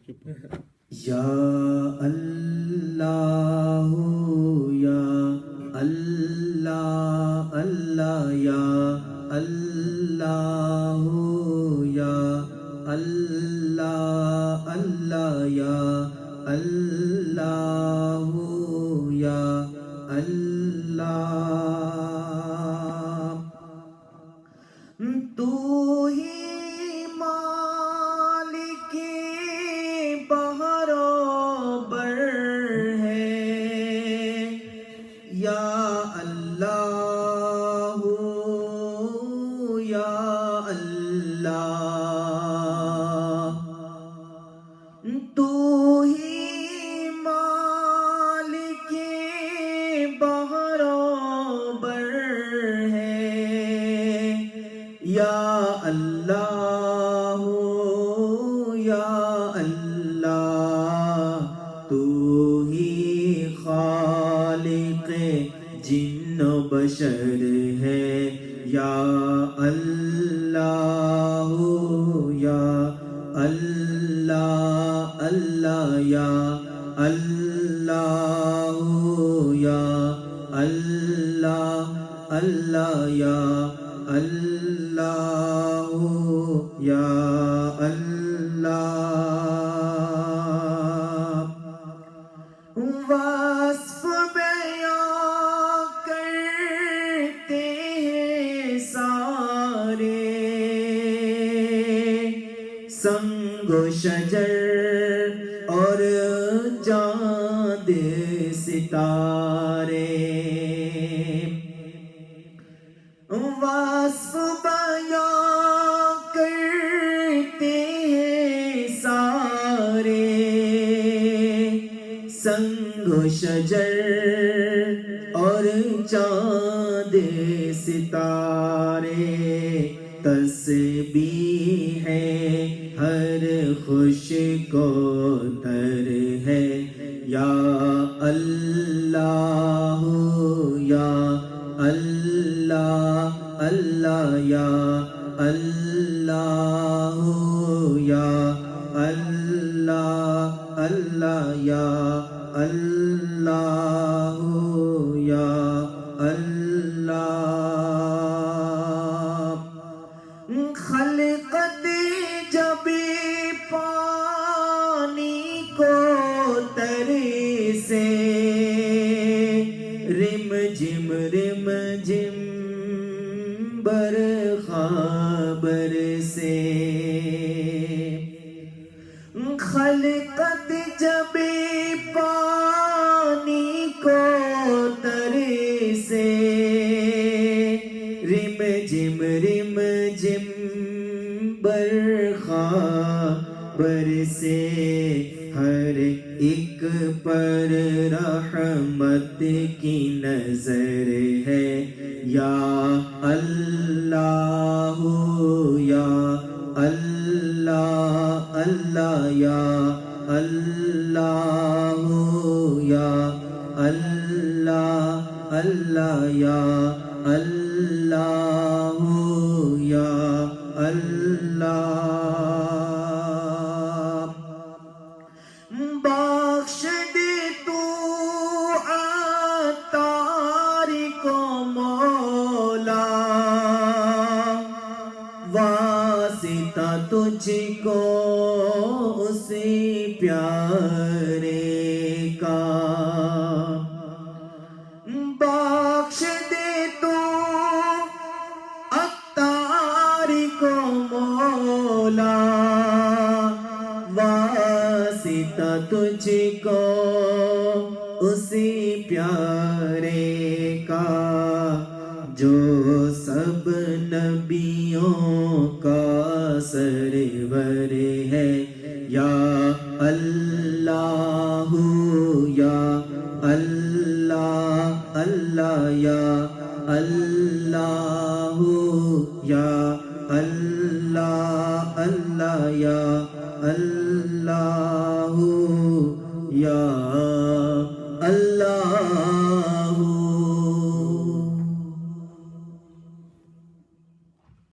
یا اللہ یا اللہ اللہ یا اللہ یا اللہ اللہ یا اللہ یا اللہ تو ہی مالک بہر و بر ہے یا اللہ یا اللہ تو ہی مالک بہر و بر ہے یا اللہ یا اللہ تو ہی خالق جن و بشر ہے یا اللہ یا اللہ اللہ یا اللہ یا اللہ اللہ یا اللہ یا اللہ وصف بیان کرتے ہیں سارے سنگ و شجر اور چاند ستارے وصف بیان کرتے ہیں سارے سنگ و شجر اور چاند ستارے تسبیح ہے ہر خوش کو تر ہے یا اللہ یا اللہ اللہ یا اللہ یا اللہ اللہ یا اللہ یا اللہ خلقت جب پانی کو تر سے رم جم برخابر سے خلقت جب پانی کو تر سے رم جم برخابر سے ہر ایک پر رحمت کی نظر ہے یا اللہ یا اللہ اللہ یا اللہ یا اللہ اللہ یا اللہ یا اللہ بخش دے تو عطار کو مولا واسطہ تجھ کو اسی پیارے کا بخش دے تو عطار کو مولا واسطہ تجھ کو اسی پیارے کا جو سب نبیوں کا سرور ہے یا اللہ یا اللہ اللہ یا اللہ یا اللہ اللہ یا